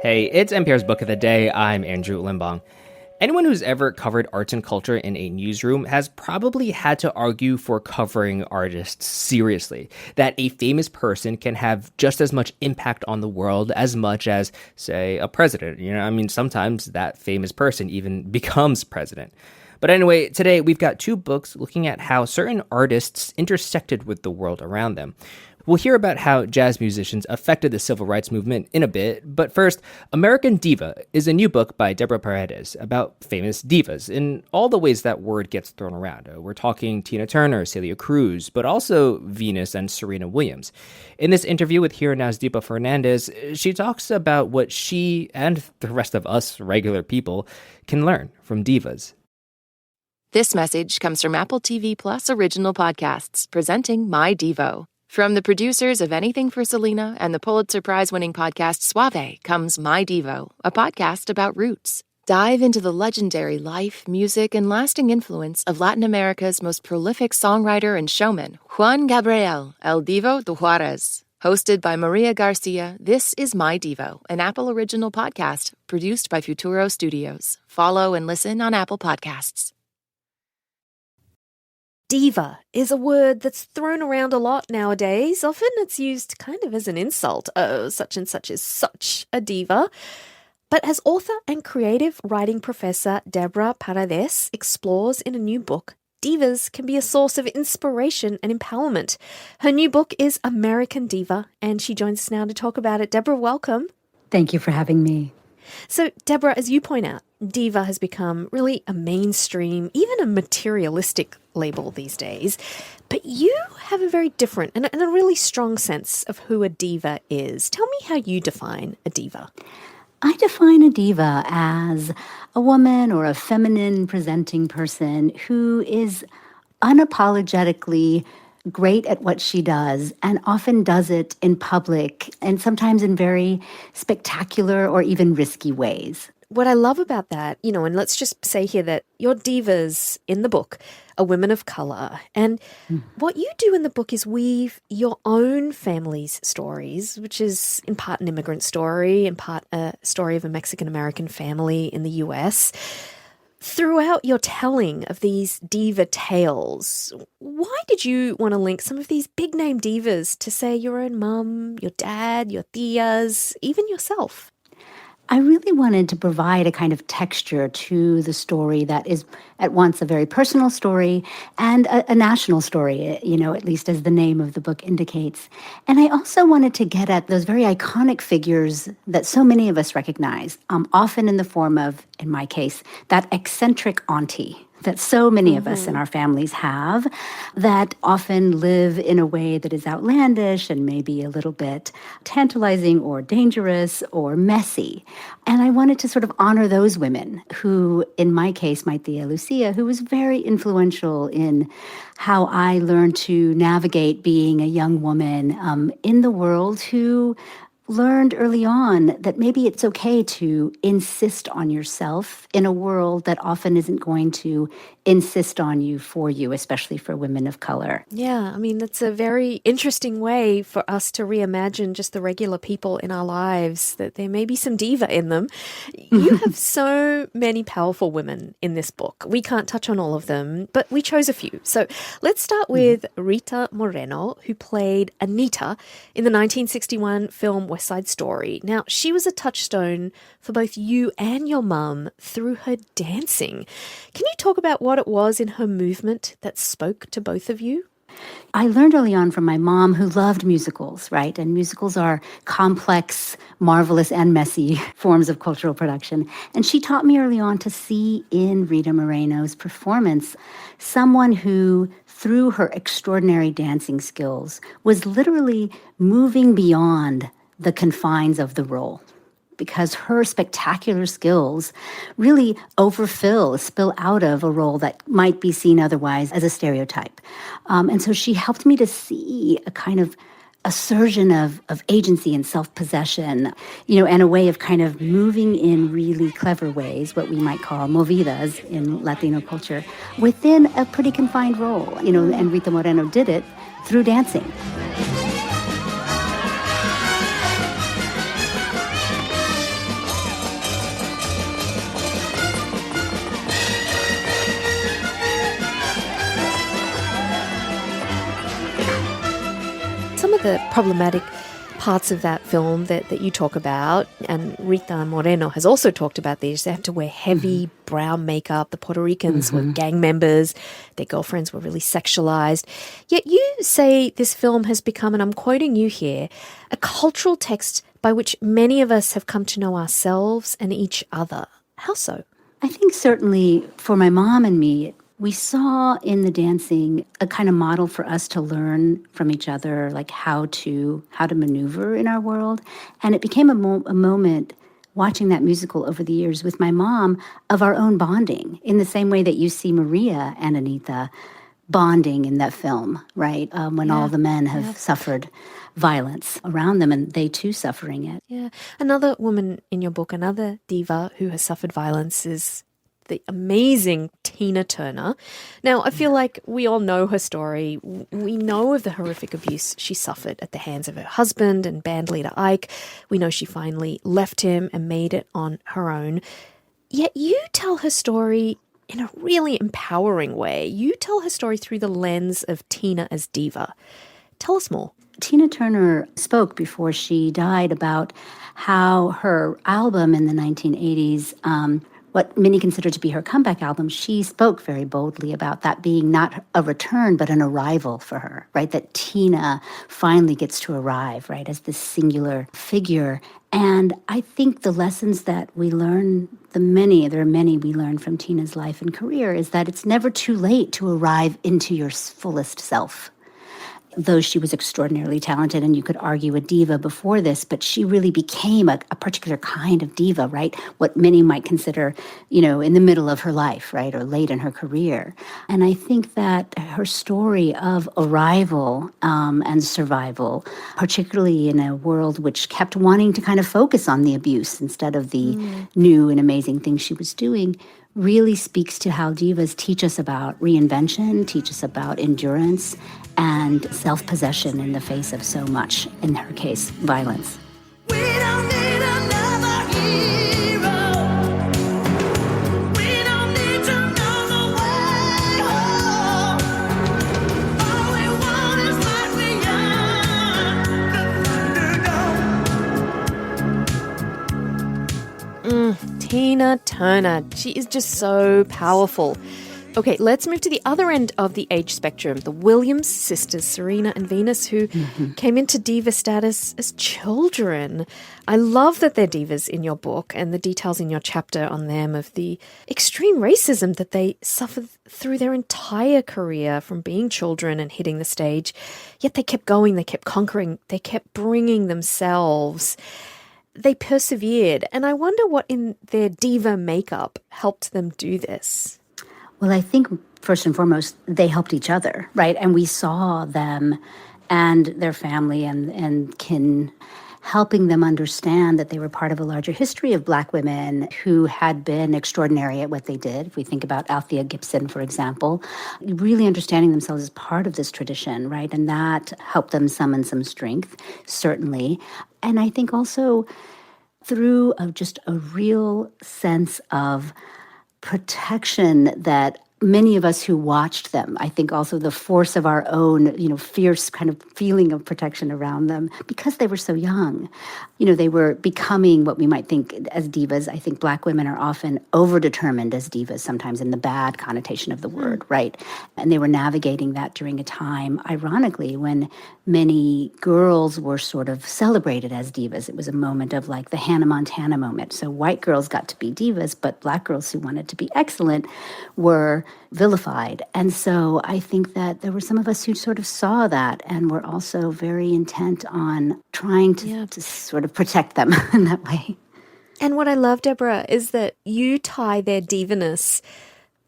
Hey, it's NPR's Book of the Day. I'm Andrew Limbong. Anyone who's ever covered arts and culture in a newsroom has probably had to argue for covering artists seriously, that a famous person can have just as much impact on the world as much as, say, a president. Sometimes that famous person even becomes president. But anyway, today we've got two books looking at how certain artists intersected with the world around them. We'll hear about how jazz musicians affected the civil rights movement in a bit, but first, American Diva is a new book by Deborah Paredez about famous divas in all the ways that word gets thrown around. We're talking Tina Turner, Celia, Cruz, but also Venus and Serena Williams. In this interview with Here Now's Deepa Fernandes, she talks about what she and the rest of us regular people can learn from divas. This message comes from Apple TV Plus original podcasts presenting My Devo. From the producers of Anything for Selena and the Pulitzer Prize-winning podcast Suave comes My Devo, a podcast about roots. Dive into the legendary life, music, and lasting influence of Latin America's most prolific songwriter and showman, Juan Gabriel, El Divo de Juarez. Hosted by Maria Garcia, this is My Devo, an Apple original podcast produced by Futuro Studios. Follow and listen on Apple Podcasts. Diva is a word that's thrown around a lot nowadays. Often it's used kind of as an insult. Oh, such and such is such a diva. But as author and creative writing professor Deborah Paredez explores in a new book, divas can be a source of inspiration and empowerment. Her new book is American Diva, and she joins us now to talk about it. Deborah, welcome. Thank you for having me. So, Deborah, as you point out, diva has become really a mainstream, even a materialistic label these days. But you have a very different and a really strong sense of who a diva is. Tell me how you define a diva. I define a diva as a woman or a feminine presenting person who is unapologetically great at what she does and often does it in public and sometimes in very spectacular or even risky ways. What I love about that, and let's just say here that your divas in the book are women of color. And what you do in the book is weave your own family's stories, which is in part an immigrant story, in part a story of a Mexican-American family in the US. Throughout your telling of these diva tales, why did you want to link some of these big-name divas to, say, your own mum, your dad, your tias, even yourself? I really wanted to provide a kind of texture to the story that is at once a very personal story and a national story, at least as the name of the book indicates. And I also wanted to get at those very iconic figures that so many of us recognize, often in the form of, in my case, that eccentric auntie that so many of us in our families have, that often live in a way that is outlandish and maybe a little bit tantalizing or dangerous or messy. And I wanted to sort of honor those women who, in my case, my tia Lucia, who was very influential in how I learned to navigate being a young woman in the world, who learned early on that maybe it's okay to insist on yourself in a world that often isn't going to insist on you for you, especially for women of color. Yeah, that's a very interesting way for us to reimagine just the regular people in our lives, that there may be some diva in them. You have so many powerful women in this book. We can't touch on all of them, but we chose a few. So let's start with Rita Moreno, who played Anita in the 1961 film West Side Story. Now, she was a touchstone for both you and your mum through her dancing. Can you talk about what it was in her movement that spoke to both of you? I learned early on from my mom, who loved musicals, right? And musicals are complex, marvelous, and messy forms of cultural production. And she taught me early on to see in Rita Moreno's performance someone who, through her extraordinary dancing skills, was literally moving beyond the confines of the role, because her spectacular skills really spill out of a role that might be seen otherwise as a stereotype. And so she helped me to see a kind of assertion of agency and self-possession, and a way of kind of moving in really clever ways, what we might call movidas in Latino culture, within a pretty confined role, and Rita Moreno did it through dancing. the problematic parts of that film that you talk about, and Rita Moreno has also talked about these. They had to wear heavy brown makeup. The Puerto Ricans were gang members. Their girlfriends were really sexualized. Yet you say this film has become, and I'm quoting you here, a cultural text by which many of us have come to know ourselves and each other. How so? I think certainly for my mom and me, we saw in the dancing a kind of model for us to learn from each other, like how to maneuver in our world. And it became a moment watching that musical over the years with my mom of our own bonding, in the same way that you see Maria and Anita bonding in that film, right? When all the men have suffered violence around them and they too suffering it. Yeah. Another woman in your book, another diva who has suffered violence, is the amazing Tina Turner. Now, I feel like we all know her story. We know of the horrific abuse she suffered at the hands of her husband and band leader Ike. We know she finally left him and made it on her own. Yet you tell her story in a really empowering way. You tell her story through the lens of Tina as diva. Tell us more. Tina Turner spoke before she died about how her album in the 1980s, what many consider to be her comeback album, she spoke very boldly about that being not a return, but an arrival for her, right? That Tina finally gets to arrive, right, as this singular figure. And I think the lessons that we learn, there are many we learn from Tina's life and career, is that it's never too late to arrive into your fullest self. Though she was extraordinarily talented, and you could argue a diva before this, but she really became a particular kind of diva, right? What many might consider, in the middle of her life, right, or late in her career. And I think that her story of arrival and survival, particularly in a world which kept wanting to kind of focus on the abuse instead of the new and amazing things she was doing, really speaks to how divas teach us about reinvention, teach us about endurance, and self-possession in the face of so much, in her case, violence. We don't need another hero. We don't need to know the way home. All we want is life beyond the thunderdome. Tina Turner. She is just so powerful. Okay, let's move to the other end of the age spectrum, the Williams sisters, Serena and Venus, who came into diva status as children. I love that they're divas in your book and the details in your chapter on them of the extreme racism that they suffered through their entire career from being children and hitting the stage. Yet they kept going, they kept conquering, they kept bringing themselves. They persevered. And I wonder what in their diva makeup helped them do this. Well, I think first and foremost, they helped each other, right? And we saw them and their family and kin helping them understand that they were part of a larger history of Black women who had been extraordinary at what they did. If we think about Althea Gibson, for example, really understanding themselves as part of this tradition, right? And that helped them summon some strength, certainly. And I think also through just a real sense of protection that many of us who watched them, I think also the force of our own, fierce kind of feeling of protection around them because they were so young. They were becoming what we might think as divas. I think Black women are often overdetermined as divas, sometimes in the bad connotation of the word, right? And they were navigating that during a time, ironically, when many girls were sort of celebrated as divas. It was a moment of like the Hannah Montana moment. So white girls got to be divas, but Black girls who wanted to be excellent were vilified. And so I think that there were some of us who sort of saw that and were also very intent on trying to sort of protect them in that way. And what I love, Deborah, is that you tie their divaness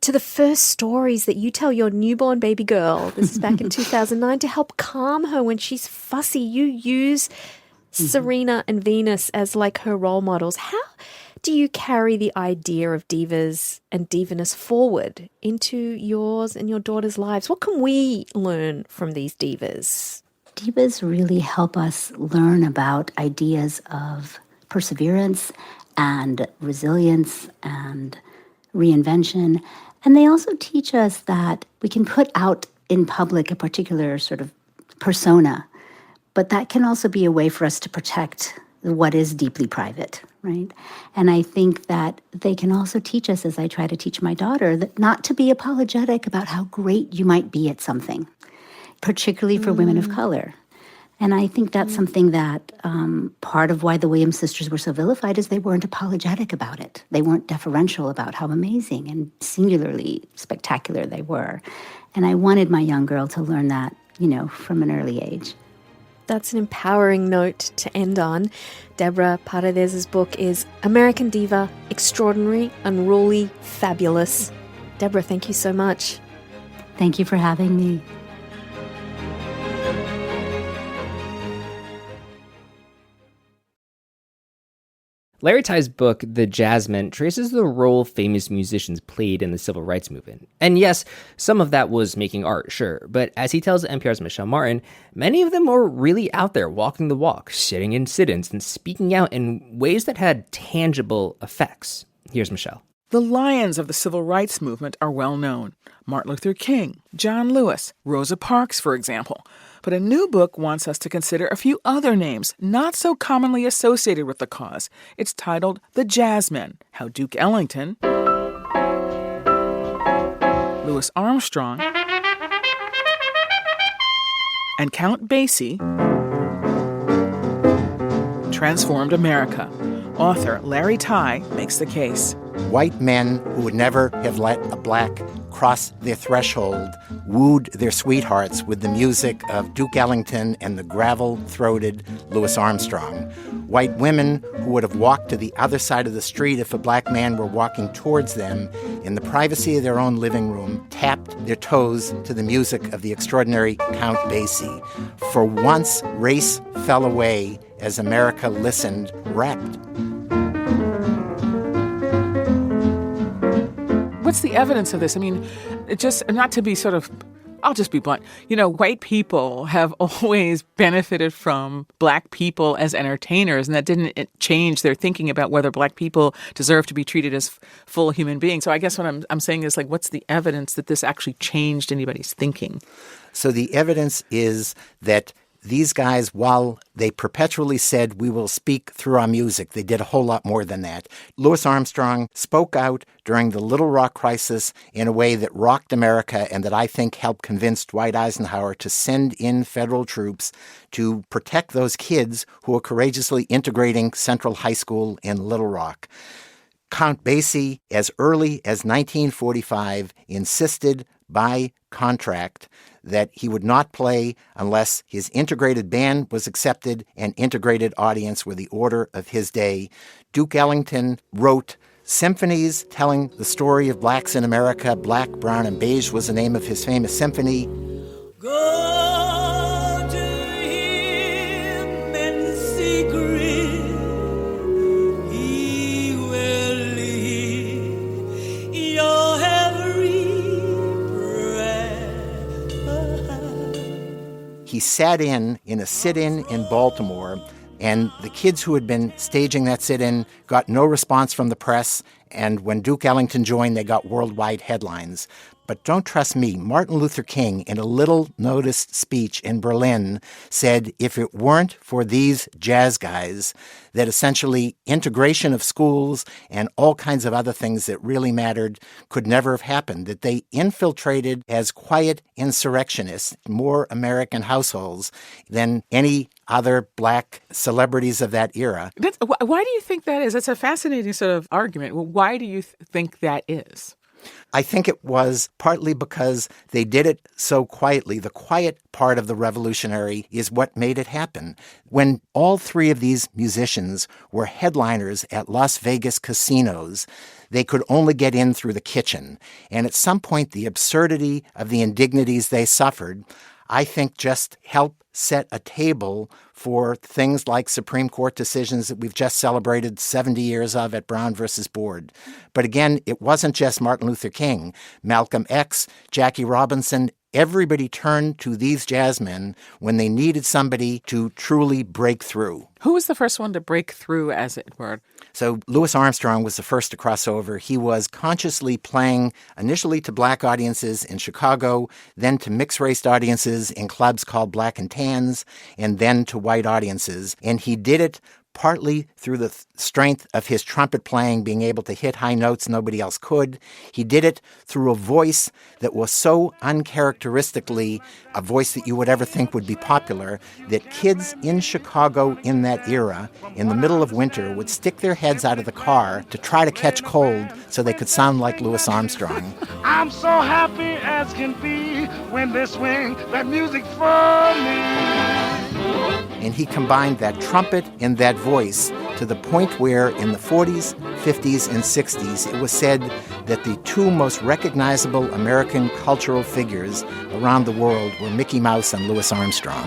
to the first stories that you tell your newborn baby girl. This is back in 2009 to help calm her when she's fussy. You use Serena and Venus as like her role models. How do you carry the idea of divas and divaness forward into yours and your daughter's lives? What can we learn from these divas? Divas really help us learn about ideas of perseverance and resilience and reinvention. And they also teach us that we can put out in public a particular sort of persona, But that can also be a way for us to protect what is deeply private, right? And I think that they can also teach us, as I try to teach my daughter, that not to be apologetic about how great you might be at something, particularly for women of color. And I think that's something that part of why the Williams sisters were so vilified is they weren't apologetic about it. They weren't deferential about how amazing and singularly spectacular they were. And I wanted my young girl to learn that, from an early age. That's an empowering note to end on. Deborah Paredez's book is American Diva, Extraordinary, Unruly, Fabulous. Deborah, thank you so much. Thank you for having me. Larry Tye's book, The Jazzmen, traces the role famous musicians played in the civil rights movement. And yes, some of that was making art, sure, but as he tells NPR's Michel Martin, many of them were really out there walking the walk, sitting in sit-ins, and speaking out in ways that had tangible effects. Here's Michel. The lions of the civil rights movement are well known. Martin Luther King, John Lewis, Rosa Parks, for example. But a new book wants us to consider a few other names not so commonly associated with the cause. It's titled The Jazzmen, How Duke Ellington, Louis Armstrong, and Count Basie transformed America. Author Larry Tye makes the case. White men who would never have let a black cross their threshold wooed their sweethearts with the music of Duke Ellington and the gravel-throated Louis Armstrong. White women who would have walked to the other side of the street if a black man were walking towards them in the privacy of their own living room, tapped their toes to the music of the extraordinary Count Basie. For once, race fell away as America listened, rapt. What's the evidence of this? I mean, just not to be I'll just be blunt. White people have always benefited from black people as entertainers, and that didn't change their thinking about whether black people deserve to be treated as full human beings. So I guess what I'm saying is, what's the evidence that this actually changed anybody's thinking? So the evidence is that these guys, while they perpetually said, we will speak through our music, they did a whole lot more than that. Louis Armstrong spoke out during the Little Rock crisis in a way that rocked America and that I think helped convince Dwight Eisenhower to send in federal troops to protect those kids who were courageously integrating Central High School in Little Rock. Count Basie, as early as 1945, insisted by contract that he would not play unless his integrated band was accepted and integrated audience were the order of his day. Duke Ellington wrote symphonies telling the story of blacks in America. Black, Brown, and Beige was the name of his famous symphony. Go to him in secret, he will lead your every breath. He sat in a sit-in in Baltimore, and the kids who had been staging that sit-in got no response from the press, and when Duke Ellington joined, they got worldwide headlines. But don't trust me. Martin Luther King, in a little-noticed speech in Berlin, said if it weren't for these jazz guys, that essentially integration of schools and all kinds of other things that really mattered could never have happened, that they infiltrated as quiet insurrectionists more American households than any other black celebrities of that era. Why do you think that is? That's a fascinating sort of argument. Well, why do you think that is? I think it was partly because they did it so quietly. The quiet part of the revolutionary is what made it happen. When all three of these musicians were headliners at Las Vegas casinos, they could only get in through the kitchen. And at some point, the absurdity of the indignities they suffered, I think, just helped set a table for things like Supreme Court decisions that we've just celebrated 70 years of at Brown versus Board. But again, it wasn't just Martin Luther King. Malcolm X, Jackie Robinson, everybody turned to these jazzmen when they needed somebody to truly break through. Who was the first one to break through, as it were? So Louis Armstrong was the first to cross over. He was consciously playing initially to black audiences in Chicago, then to mixed-race audiences in clubs called Black and Tans, and then to white audiences. And he did it partly through the strength of his trumpet playing, being able to hit high notes nobody else could. He did it through a voice that was so uncharacteristically a voice that you would ever think would be popular, that kids in Chicago in that era, in the middle of winter, would stick their heads out of the car to try to catch cold so they could sound like Louis Armstrong. I'm so happy as can be when they swing that music for me. And he combined that trumpet and that voice to the point where in the 40s, 50s, and 60s, it was said that the two most recognizable American cultural figures around the world were Mickey Mouse and Louis Armstrong.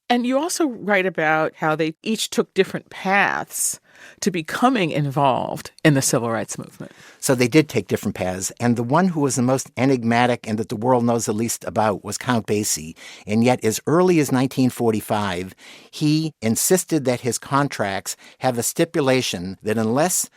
And you also write about how they each took different paths to becoming involved in the civil rights movement. So they did take different paths, and the one who was the most enigmatic and that the world knows the least about was Count Basie. And yet, as early as 1945, he insisted that his contracts have a stipulation that unless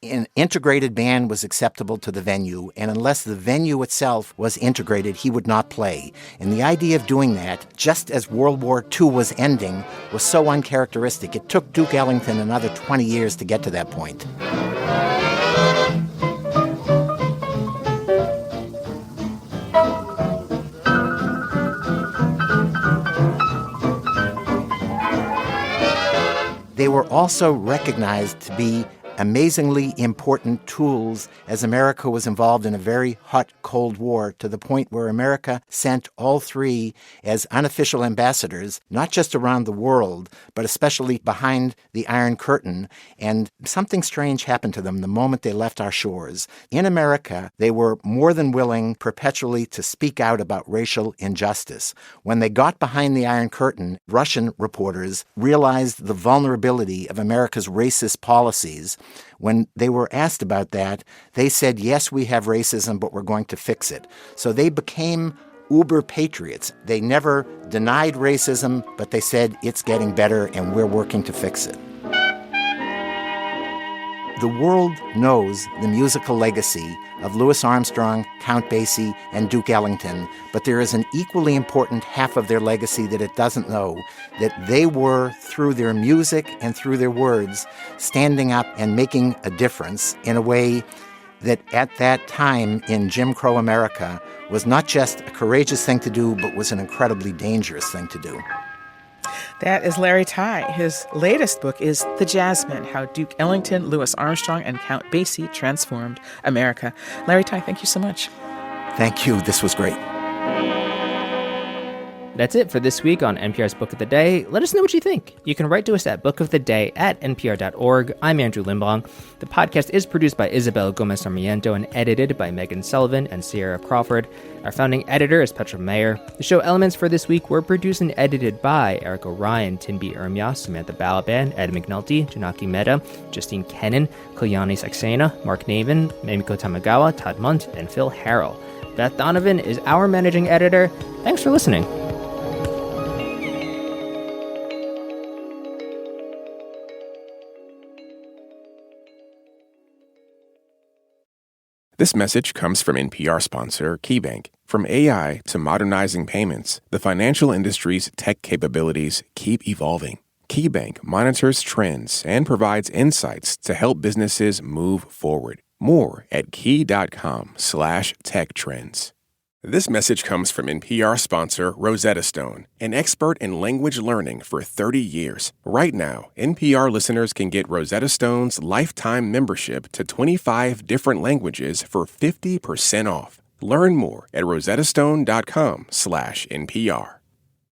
an integrated band was acceptable to the venue, and unless the venue itself was integrated, he would not play. And the idea of doing that, just as World War II was ending, was so uncharacteristic. It took Duke Ellington another 20 years to get to that point. They were also recognized to be amazingly important tools as America was involved in a very hot Cold War, to the point where America sent all three as unofficial ambassadors, not just around the world, but especially behind the Iron Curtain. And something strange happened to them the moment they left our shores. In America, they were more than willing perpetually to speak out about racial injustice. When they got behind the Iron Curtain, Russian reporters realized the vulnerability of America's racist policies. When they were asked about that, they said, yes, we have racism, but we're going to fix it. So they became uber patriots. They never denied racism, but they said it's getting better and we're working to fix it. The world knows the musical legacy of Louis Armstrong, Count Basie, and Duke Ellington, but there is an equally important half of their legacy that it doesn't know, that they were, through their music and through their words, standing up and making a difference in a way that at that time in Jim Crow America was not just a courageous thing to do, but was an incredibly dangerous thing to do. That is Larry Tye. His latest book is The Jazzmen, How Duke Ellington, Louis Armstrong, and Count Basie Transformed America. Larry Tye, thank you so much. Thank you. This was great. That's it for this week on NPR's Book of the Day. Let us know what you think. You can write to us at bookoftheday@npr.org. I'm Andrew Limbong. The podcast is produced by Isabel Gomez Sarmiento and edited by Megan Sullivan and Sierra Crawford. Our founding editor is Petra Mayer. The show elements for this week were produced and edited by Eric O'Ryan, Tinby Ermyas, Samantha Balaban, Ed McNulty, Janaki Mehta, Justine Kennan, Kalyani Saxena, Mark Navin, Mamiko Tamagawa, Todd Munt, and Phil Harrell. Beth Donovan is our managing editor. Thanks for listening. This message comes from NPR sponsor KeyBank. From AI to modernizing payments, the financial industry's tech capabilities keep evolving. KeyBank monitors trends and provides insights to help businesses move forward. More at key.com/tech trends. This message comes from NPR sponsor Rosetta Stone, an expert in language learning for 30 years. Right now, NPR listeners can get Rosetta Stone's lifetime membership to 25 different languages for 50% off. Learn more at rosettastone.com/NPR.